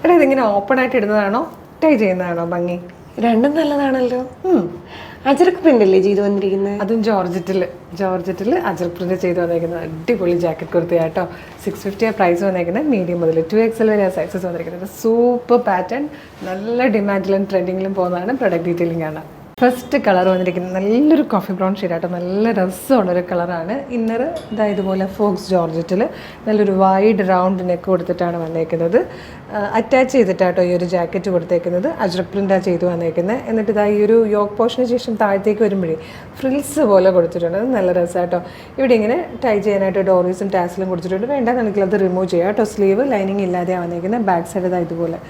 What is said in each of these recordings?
എടാ ഇതിങ്ങനെ ഓപ്പൺ ആയിട്ട് ഇടുന്നതാണോ ടൈ ചെയ്യുന്നതാണോ ഭംഗി? രണ്ടും നല്ലതാണല്ലോ. അജരക്ക് പ്രിന്റ് അല്ലേ ചെയ്തു വന്നിരിക്കുന്നത്? അതും ജോർജറ്റിൽ അജർ പ്രിന്റ് ചെയ്ത് വന്നിരിക്കുന്നത് അടിപൊളി ജാക്കറ്റ് കുർത്തിയാട്ടോ. 650 പ്രൈസ് വന്നിരിക്കുന്നത്. മീഡിയം മുതൽ 2XL വരെ സൈസസ് വന്നിരിക്കുന്നത്. സൂപ്പർ പാറ്റേൺ, നല്ല ഡിമാൻഡിലും ട്രെൻഡിങ്ങിലും പോകുന്നതാണ്. പ്രൊഡക്റ്റ് ഡീറ്റെയിലിംഗ് ആണ്. ഫസ്റ്റ് കളർ വന്നിരിക്കുന്നത് നല്ലൊരു കോഫി ബ്രൗൺ ഷെയ്ഡാട്ടോ. നല്ല രസമുള്ളൊരു കളറാണ്. ഇന്നർ ഇതാ ഇതുപോലെ ഫോക്സ് ജോർജറ്റിൽ നല്ലൊരു വൈഡ് റൗണ്ട് നെക്ക് കൊടുത്തിട്ടാണ് വന്നേക്കുന്നത്. അറ്റാച്ച് ചെയ്തിട്ടാട്ടോ ഈ ഒരു ജാക്കറ്റ് കൊടുത്തേക്കുന്നത്. അജ്രക് പ്രിൻ്റാണ് ചെയ്ത് വന്നേക്കുന്നത്. എന്നിട്ട് ഇതാ ഈ ഒരു യോക്ക് പോർഷന് ശേഷം താഴത്തേക്ക് വരുമ്പോഴേ ഫ്രിൽസ് പോലെ കൊടുത്തിട്ടുണ്ട്. അത് നല്ല രസമാട്ടോ. ഇവിടെ ഇങ്ങനെ ടൈ ചെയ്യാനായിട്ട് ഡോറീസും ടാസിലും കൊടുത്തിട്ടുണ്ട്. വേണ്ടാന്നുണ്ടെങ്കിൽ അത് റിമൂവ് ചെയ്യാം കേട്ടോ. സ്ലീവ് ലൈനിങ് ഇല്ലാതെയാണ് വന്നേക്കുന്നത്. ബാക്ക് സൈഡ് ഇതാ ഇതുപോലെ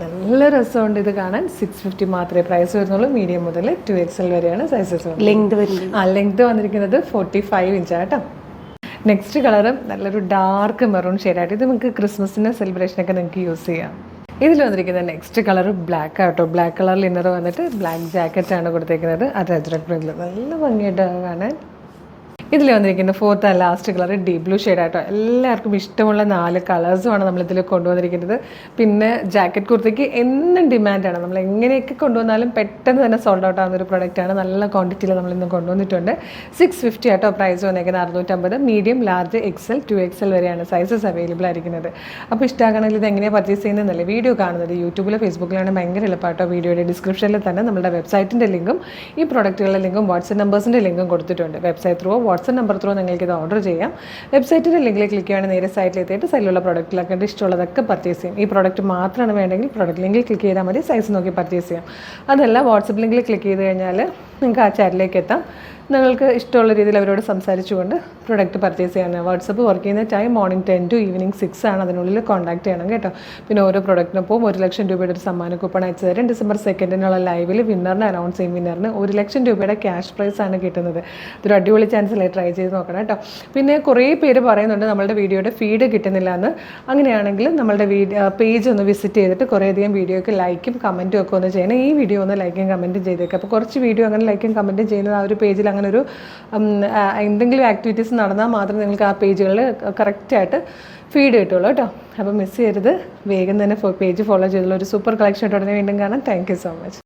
നല്ല രസമുണ്ട് ഇത് കാണാൻ. 650 മാത്രമേ പ്രൈസ് വരുന്നുള്ളൂ. മീഡിയം മുതൽ 2XL വരെയാണ് സൈസസ്. ലെങ്ത് വരുന്നത് ലെങ്ത് വന്നിരിക്കുന്നത് 45 ഇഞ്ചാട്ടോ. നെക്സ്റ്റ് കളറ് നല്ലൊരു ഡാർക്ക് മെറൂൺ ഷെയ്ഡായിട്ട്. ഇത് നമുക്ക് ക്രിസ്മസിൻ്റെ സെലിബ്രേഷനൊക്കെ നിങ്ങൾക്ക് യൂസ് ചെയ്യാം. ഇതിൽ വന്നിരിക്കുന്ന നെക്സ്റ്റ് കളർ ബ്ലാക്ക് ആട്ടോ. ബ്ലാക്ക് കളറിൽ ഇന്നർ വന്നിട്ട് ബ്ലാക്ക് ജാക്കറ്റാണ് കൊടുത്തേക്കുന്നത്. അത് അജ്രക് പ്രിന്റിൽ നല്ല ഭംഗിയായിട്ട് കാണാൻ. ഇതിൽ വന്നിരിക്കുന്ന fourth and last colour deep blue ഷെയ്ഡായിട്ടോ. എല്ലാവർക്കും ഇഷ്ടമുള്ള 4 കളേഴ്സുമാണ് നമ്മളിതിൽ കൊണ്ടുവന്നിരിക്കുന്നത്. പിന്നെ ജാക്കറ്റ് കുർത്തിക്ക് എന്നും ഡിമാൻഡാണ്. നമ്മൾ എങ്ങനെയൊക്കെ കൊണ്ടുവന്നാലും പെട്ടെന്ന് തന്നെ സോൾഡ് ഔട്ട് ആകുന്ന ഒരു പ്രൊഡക്റ്റാണ്. നല്ല ക്വാണ്ടിറ്റിയിൽ നമ്മളിന്ന് കൊണ്ടുവന്നിട്ടുണ്ട്. 650 ആട്ടോ പ്രൈസ് വന്നേക്കുന്നത്. 650. മീഡിയം, ലാർജ്, XL, 2XL വരെയാണ് സൈസസ് അവൈലബിൾ ആയിരിക്കുന്നത്. അപ്പോൾ ഇഷ്ടമാകണമെങ്കിൽ ഇത് എങ്ങനെയാണ് പർച്ചേസ് ചെയ്യുന്നതെന്നല്ലേ വീഡിയോ കാണുന്നത്. യൂട്യൂബിലോ ഫേസ്ബുക്കിലാണ് ഭയങ്കര എളുപ്പമാട്ടോ. വീഡിയോയുടെ ഡിസ്ക്രിപ്ഷനിൽ തന്നെ നമ്മുടെ വെബ്സൈറ്റിൻ്റെ ലിങ്കും ഈ പ്രൊഡക്റ്റുകളുടെ ലിങ്കും വാട്സപ്പ് നമ്പേഴ്സിൻ്റെ ലിങ്കും കൊടുത്തിട്ടുണ്ട്. Website through WhatsApp number through നിങ്ങൾക്ക് ഇത് ഓർഡർ ചെയ്യാം. വെബ്സൈറ്റിൻ്റെ ലിങ്കിൽ ക്ലിക്ക് ചെയ്യുകയാണെങ്കിൽ നേരെ സൈറ്റിൽ എത്തിയിട്ട് സൈഡിലുള്ള പ്രൊഡക്റ്റിലൊക്കെ ഇഷ്ടമുള്ളതൊക്കെ പർച്ചേസ് ചെയ്യും. ഈ പ്രോഡക്റ്റ് മാത്രമാണ് വേണ്ടെങ്കിൽ പ്രൊഡക്റ്റ് ലിങ്കിൽ ക്ലിക്ക് ചെയ്താൽ മതി. സൈസ് നോക്കി പർച്ചേസ് ചെയ്യാം. അതല്ല വാട്സപ്പ് ലിങ്കിൽ ക്ലിക്ക് ചെയ്ത് കഴിഞ്ഞാൽ നിങ്ങൾക്ക് ആ ചാറ്റിലേക്ക് എത്താം. നിങ്ങൾക്ക് ഇഷ്ടമുള്ള രീതിയിൽ അവരോട് സംസാരിച്ചുകൊണ്ട് പ്രൊഡക്റ്റ് പർച്ചേസ് ചെയ്യാനാണ്. വാട്സപ്പ് വർക്ക് ചെയ്യുന്ന ടൈം മോർണിംഗ് 10 to ഈവനിങ് 6 ആണ്. അതിനുള്ളിൽ കോൺടാക്ട് ചെയ്യണം കേട്ടോ. പിന്നെ ഓരോ പ്രൊഡക്റ്റിനൊപ്പം 1 ലക്ഷം രൂപയുടെ ഒരു സമ്മാന കൂപ്പൺ അയച്ചു തരും. ഡിസംബർ 2 ലൈവിൽ വിന്നറിനെ അനൗൺസ് ചെയ്യും. വിന്നറിന് 1 ലക്ഷം രൂപയുടെ ക്യാഷ് പ്രൈസ് ആണ് കിട്ടുന്നത്. ഇതൊരു അടിപൊളി ചാൻസ് അല്ലേ, ട്രൈ ചെയ്ത് നോക്കണം കേട്ടോ. പിന്നെ കുറേ പേര് പറയുന്നുണ്ട് നമ്മളുടെ വീഡിയോയുടെ ഫീഡ് കിട്ടുന്നില്ല എന്ന്. അങ്ങനെയാണെങ്കിൽ നമ്മളുടെ പേജ് ഒന്ന് വിസിറ്റ് ചെയ്തിട്ട് കുറേയധികം വീഡിയോയ്ക്ക് ലൈക്കും കമൻറ്റും ഒക്കെ ഒന്ന് ചെയ്യണം. ഈ വീഡിയോ ഒന്ന് ലൈക്കും കമൻറ്റും ചെയ്തേക്കാം. അപ്പോൾ കുറച്ച് വീഡിയോ അങ്ങനെ ലൈക്കും കമൻറ്റും ചെയ്യുന്നത് ആ ഒരു പേജിൽ അങ്ങനെ ഒരു എന്തെങ്കിലും ആക്ടിവിറ്റീസ് നടന്നാൽ മാത്രമേ നിങ്ങൾക്ക് ആ പേജുകളിൽ കറക്റ്റായിട്ട് ഫീഡ് കിട്ടുള്ളൂ കേട്ടോ. അപ്പോൾ മിസ് ചെയ്യരുത്. വേഗം തന്നെ പേജ് ഫോളോ ചെയ്തുള്ള ഒരു സൂപ്പർ കളക്ഷൻ ഉടനെ വീണ്ടും കാണാം. Thank you so much.